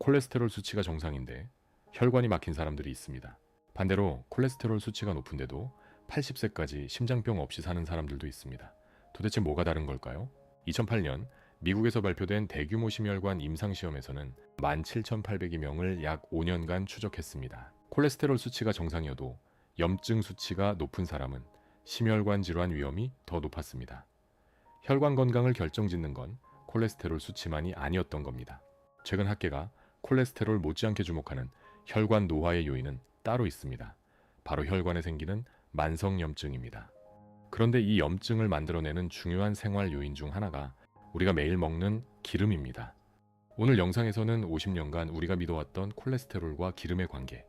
콜레스테롤 수치가 정상인데 혈관이 막힌 사람들이 있습니다. 반대로 콜레스테롤 수치가 높은데도 80세까지 심장병 없이 사는 사람들도 있습니다. 도대체 뭐가 다른 걸까요? 2008년 미국에서 발표된 대규모 심혈관 임상시험에서는 17,802명을 약 5년간 추적했습니다. 콜레스테롤 수치가 정상이어도 염증 수치가 높은 사람은 심혈관 질환 위험이 더 높았습니다. 혈관 건강을 결정짓는 건 콜레스테롤 수치만이 아니었던 겁니다. 최근 학계가 콜레스테롤 못지않게 주목하는 혈관 노화의 요인은 따로 있습니다. 바로 혈관에 생기는 만성염증입니다. 그런데 이 염증을 만들어내는 중요한 생활 요인 중 하나가 우리가 매일 먹는 기름입니다. 오늘 영상에서는 50년간 우리가 믿어왔던 콜레스테롤과 기름의 관계,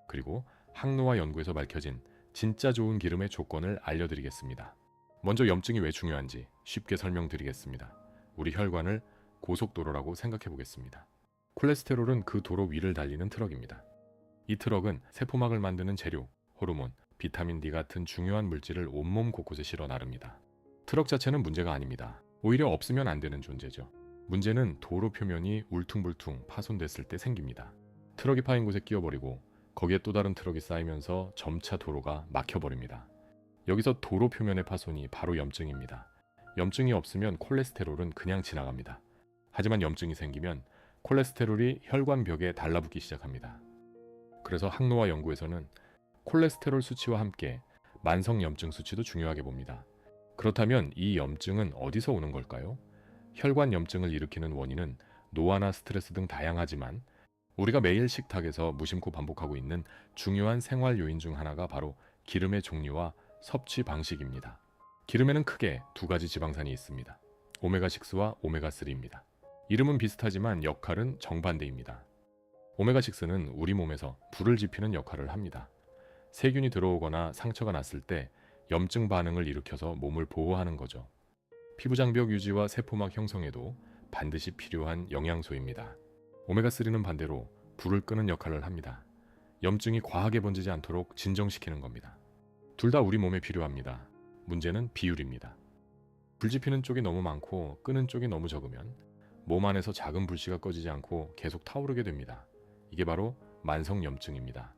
그리고 항노화 연구에서 밝혀진 진짜 좋은 기름의 조건을 알려드리겠습니다. 먼저 염증이 왜 중요한지 쉽게 설명드리겠습니다. 우리 혈관을 고속도로라고 생각해 보겠습니다. 콜레스테롤은 그 도로 위를 달리는 트럭입니다. 이 트럭은 세포막을 만드는 재료, 호르몬, 비타민 D 같은 중요한 물질을 온몸 곳곳에 실어 나릅니다. 트럭 자체는 문제가 아닙니다. 오히려 없으면 안 되는 존재죠. 문제는 도로 표면이 울퉁불퉁 파손됐을 때 생깁니다. 트럭이 파인 곳에 끼어버리고 거기에 또 다른 트럭이 쌓이면서 점차 도로가 막혀버립니다. 여기서 도로 표면의 파손이 바로 염증입니다. 염증이 없으면 콜레스테롤은 그냥 지나갑니다. 하지만 염증이 생기면 콜레스테롤이 혈관벽에 달라붙기 시작합니다. 그래서 항노화 연구에서는 콜레스테롤 수치와 함께 만성염증 수치도 중요하게 봅니다. 그렇다면 이 염증은 어디서 오는 걸까요? 혈관 염증을 일으키는 원인은 노화나 스트레스 등 다양하지만 우리가 매일 식탁에서 무심코 반복하고 있는 중요한 생활 요인 중 하나가 바로 기름의 종류와 섭취 방식입니다. 기름에는 크게 두 가지 지방산이 있습니다. 오메가6와 오메가3입니다. 이름은 비슷하지만 역할은 정반대입니다. 오메가6는 우리 몸에서 불을 지피는 역할을 합니다. 세균이 들어오거나 상처가 났을 때 염증 반응을 일으켜서 몸을 보호하는 거죠. 피부 장벽 유지와 세포막 형성에도 반드시 필요한 영양소입니다. 오메가3는 반대로 불을 끄는 역할을 합니다. 염증이 과하게 번지지 않도록 진정시키는 겁니다. 둘 다 우리 몸에 필요합니다. 문제는 비율입니다. 불 지피는 쪽이 너무 많고 끄는 쪽이 너무 적으면 몸 안에서 작은 불씨가 꺼지지 않고 계속 타오르게 됩니다. 이게 바로 만성염증입니다.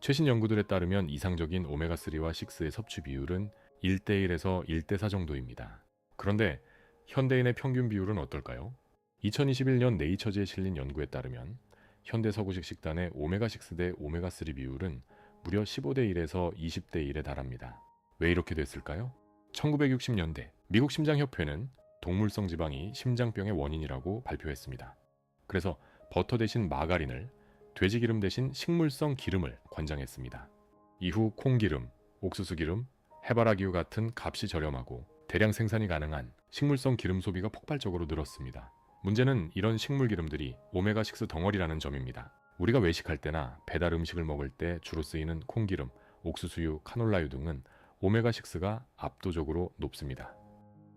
최신 연구들에 따르면 이상적인 오메가3와 6의 섭취 비율은 1대1에서 1대4 정도입니다. 그런데 현대인의 평균 비율은 어떨까요? 2021년 네이처지에 실린 연구에 따르면 현대 서구식 식단의 오메가6 대 오메가3 비율은 무려 15대1에서 20대1에 달합니다. 왜 이렇게 됐을까요? 1960년대 미국 심장협회는 동물성 지방이 심장병의 원인이라고 발표했습니다. 그래서 버터 대신 마가린을, 돼지기름 대신 식물성 기름을 권장했습니다. 이후 콩기름, 옥수수기름, 해바라기유 같은 값이 저렴하고 대량 생산이 가능한 식물성 기름 소비가 폭발적으로 늘었습니다. 문제는 이런 식물 기름들이 오메가6 덩어리라는 점입니다. 우리가 외식할 때나 배달 음식을 먹을 때 주로 쓰이는 콩기름, 옥수수유, 카놀라유 등은 오메가6가 압도적으로 높습니다.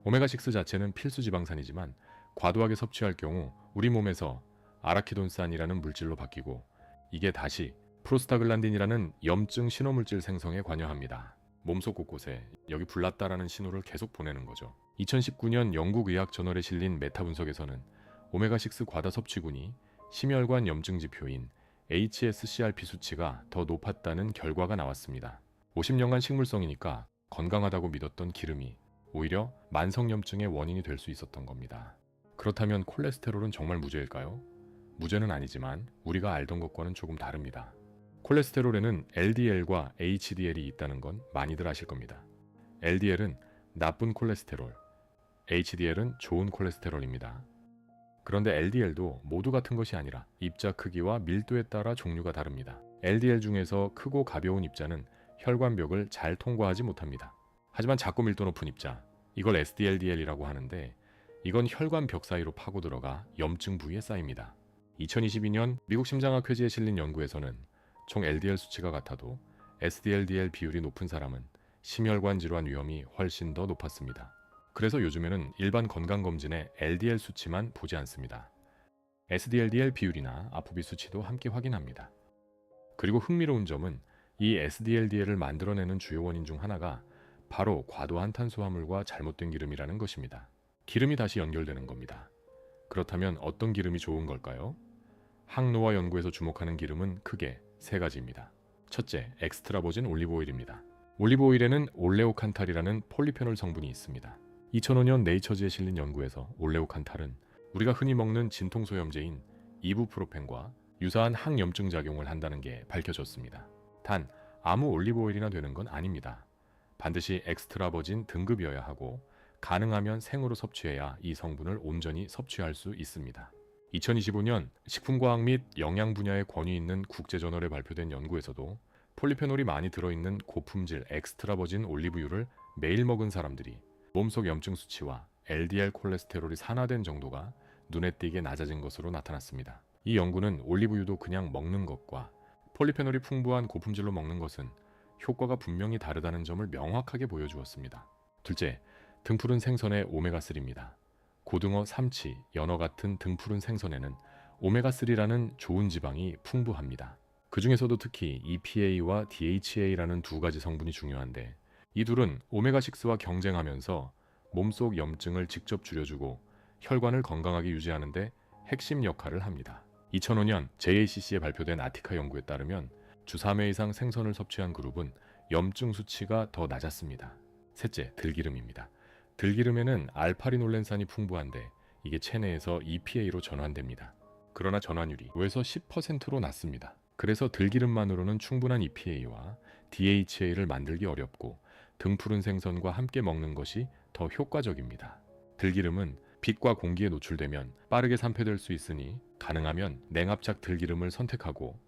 오메가6 자체는 필수 지방산이지만 과도하게 섭취할 경우 우리 몸에서 아라키돈산이라는 물질로 바뀌고 이게 다시 프로스타글란딘이라는 염증 신호물질 생성에 관여합니다. 몸속 곳곳에 여기 불났다라는 신호를 계속 보내는 거죠. 2019년 영국의학저널에 실린 메타 분석에서는 오메가6 과다 섭취군이 심혈관 염증 지표인 HSCRP 수치가 더 높았다는 결과가 나왔습니다. 50년간 식물성이니까 건강하다고 믿었던 기름이 오히려 만성염증의 원인이 될 수 있었던 겁니다. 그렇다면 콜레스테롤은 정말 무죄일까요? 무죄는 아니지만 우리가 알던 것과는 조금 다릅니다. 콜레스테롤에는 LDL과 HDL이 있다는 건 많이들 아실 겁니다. LDL은 나쁜 콜레스테롤, HDL은 좋은 콜레스테롤입니다. 그런데 LDL도 모두 같은 것이 아니라 입자 크기와 밀도에 따라 종류가 다릅니다. LDL 중에서 크고 가벼운 입자는 혈관벽을 잘 통과하지 못합니다. 하지만 작고 밀도 높은 입자, 이걸 SDLDL이라고 하는데 이건 혈관벽 사이로 파고 들어가 염증 부위에 쌓입니다. 2022년 미국 심장학회지에 실린 연구에서는 총 LDL 수치가 같아도 SDLDL 비율이 높은 사람은 심혈관 질환 위험이 훨씬 더 높았습니다. 그래서 요즘에는 일반 건강검진에 LDL 수치만 보지 않습니다. SDLDL 비율이나 아포비 수치도 함께 확인합니다. 그리고 흥미로운 점은 이 SDLDL을 만들어내는 주요 원인 중 하나가 바로 과도한 탄수화물과 잘못된 기름이라는 것입니다. 기름이 다시 연결되는 겁니다. 그렇다면 어떤 기름이 좋은 걸까요? 항노화 연구에서 주목하는 기름은 크게 세 가지입니다. 첫째, 엑스트라 버진 올리브 오일입니다. 올리브 오일에는 올레오칸탈이라는 폴리페놀 성분이 있습니다. 2005년 네이처지에 실린 연구에서 올레오칸탈은 우리가 흔히 먹는 진통소염제인 이부프로펜과 유사한 항염증 작용을 한다는 게 밝혀졌습니다. 단, 아무 올리브 오일이나 되는 건 아닙니다. 반드시 엑스트라 버진 등급이어야 하고 가능하면 생으로 섭취해야 이 성분을 온전히 섭취할 수 있습니다. 2025년 식품과학 및 영양 분야에 권위 있는 국제저널에 발표된 연구에서도 폴리페놀이 많이 들어있는 고품질 엑스트라 버진 올리브유를 매일 먹은 사람들이 몸속 염증 수치와 LDL 콜레스테롤이 산화된 정도가 눈에 띄게 낮아진 것으로 나타났습니다. 이 연구는 올리브유도 그냥 먹는 것과 폴리페놀이 풍부한 고품질로 먹는 것은 효과가 분명히 다르다는 점을 명확하게 보여주었습니다. 둘째, 등푸른 생선의 오메가3입니다. 고등어, 삼치, 연어 같은 등푸른 생선에는 오메가3라는 좋은 지방이 풍부합니다. 그 중에서도 특히 EPA와 DHA라는 두 가지 성분이 중요한데 이 둘은 오메가6와 경쟁하면서 몸속 염증을 직접 줄여주고 혈관을 건강하게 유지하는 데 핵심 역할을 합니다. 2005년 JACC에 발표된 아티카 연구에 따르면 주 3회 이상 생선을 섭취한 그룹은 염증 수치가 더 낮았습니다. 셋째, 들기름입니다. 들기름에는 알파리놀렌산이 풍부한데 이게 체내에서 EPA로 전환됩니다. 그러나 전환율이 5에서 10%로 낮습니다. 그래서 들기름만으로는 충분한 EPA와 DHA를 만들기 어렵고 등푸른 생선과 함께 먹는 것이 더 효과적입니다. 들기름은 빛과 공기에 노출되면 빠르게 산패될 수 있으니 가능하면 냉압착 들기름을 선택하고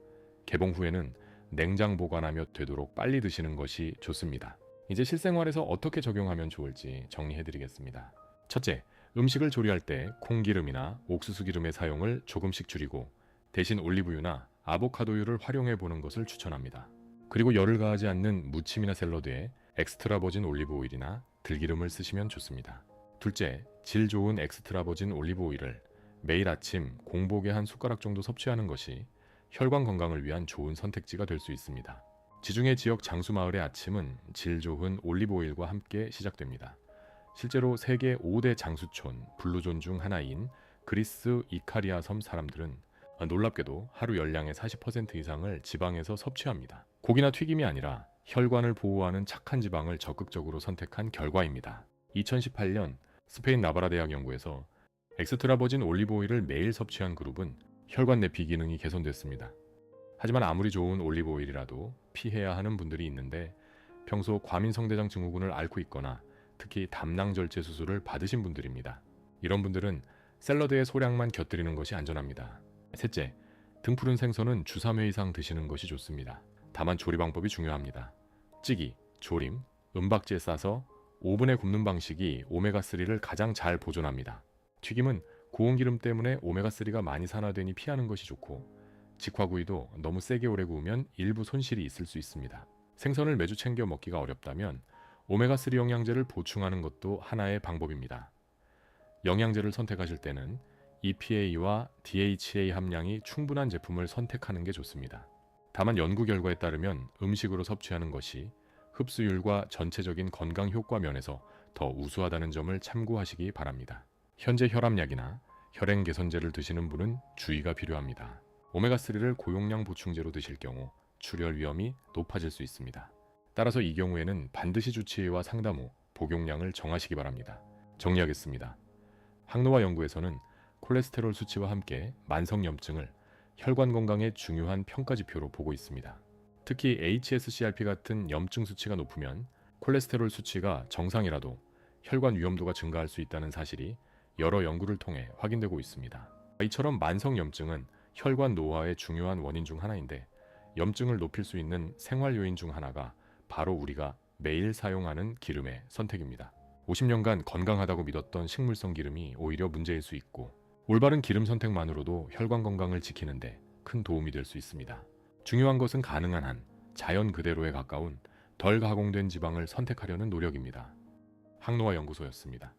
개봉 후에는 냉장 보관하며 되도록 빨리 드시는 것이 좋습니다. 이제 실생활에서 어떻게 적용하면 좋을지 정리해드리겠습니다. 첫째, 음식을 조리할 때 콩기름이나 옥수수 기름의 사용을 조금씩 줄이고 대신 올리브유나 아보카도유를 활용해 보는 것을 추천합니다. 그리고 열을 가하지 않는 무침이나 샐러드에 엑스트라 버진 올리브 오일이나 들기름을 쓰시면 좋습니다. 둘째, 질 좋은 엑스트라 버진 올리브 오일을 매일 아침 공복에 한 숟가락 정도 섭취하는 것이 혈관 건강을 위한 좋은 선택지가 될 수 있습니다. 지중해 지역 장수마을의 아침은 질 좋은 올리브 오일과 함께 시작됩니다. 실제로 세계 5대 장수촌 블루존 중 하나인 그리스 이카리아 섬 사람들은 놀랍게도 하루 열량의 40% 이상을 지방에서 섭취합니다. 고기나 튀김이 아니라 혈관을 보호하는 착한 지방을 적극적으로 선택한 결과입니다. 2018년 스페인 나바라 대학 연구에서 엑스트라 버진 올리브 오일을 매일 섭취한 그룹은 혈관 내피 기능이 개선됐습니다. 하지만 아무리 좋은 올리브 오일이라도 피해야 하는 분들이 있는데 평소 과민성대장 증후군을 앓고 있거나 특히 담낭절제 수술을 받으신 분들입니다. 이런 분들은 샐러드의 소량만 곁들이는 것이 안전합니다. 셋째, 등푸른 생선은 주 3회 이상 드시는 것이 좋습니다. 다만 조리 방법이 중요합니다. 찌기, 조림, 은박지에 싸서 오븐에 굽는 방식이 오메가3를 가장 잘 보존합니다. 튀김은 고온 기름 때문에 오메가3가 많이 산화되니 피하는 것이 좋고 직화구이도 너무 세게 오래 구우면 일부 손실이 있을 수 있습니다. 생선을 매주 챙겨 먹기가 어렵다면 오메가3 영양제를 보충하는 것도 하나의 방법입니다. 영양제를 선택하실 때는 EPA와 DHA 함량이 충분한 제품을 선택하는 게 좋습니다. 다만 연구 결과에 따르면 음식으로 섭취하는 것이 흡수율과 전체적인 건강 효과 면에서 더 우수하다는 점을 참고하시기 바랍니다. 현재 혈압약이나 혈행 개선제를 드시는 분은 주의가 필요합니다. 오메가3를 고용량 보충제로 드실 경우 출혈 위험이 높아질 수 있습니다. 따라서 이 경우에는 반드시 주치의와 상담 후 복용량을 정하시기 바랍니다. 정리하겠습니다. 항노화 연구에서는 콜레스테롤 수치와 함께 만성염증을 혈관 건강의 중요한 평가지표로 보고 있습니다. 특히 HSCRP 같은 염증 수치가 높으면 콜레스테롤 수치가 정상이라도 혈관 위험도가 증가할 수 있다는 사실이 여러 연구를 통해 확인되고 있습니다. 이처럼 만성염증은 혈관 노화의 중요한 원인 중 하나인데 염증을 높일 수 있는 생활 요인 중 하나가 바로 우리가 매일 사용하는 기름의 선택입니다. 50년간 건강하다고 믿었던 식물성 기름이 오히려 문제일 수 있고 올바른 기름 선택만으로도 혈관 건강을 지키는데 큰 도움이 될 수 있습니다. 중요한 것은 가능한 한 자연 그대로에 가까운 덜 가공된 지방을 선택하려는 노력입니다. 항노화 연구소였습니다.